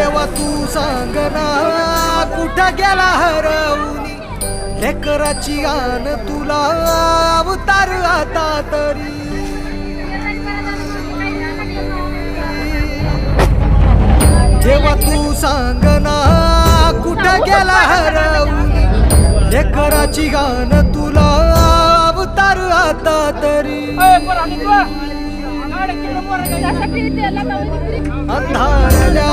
देवा तू सांग ना कुठं गेला हरवून लेकराची आन तुला अवतार आता तरी देवा तू सांग ना कुठं गेला हरवून लेकराची गान तुला अवतार आता तरी अंधारल्या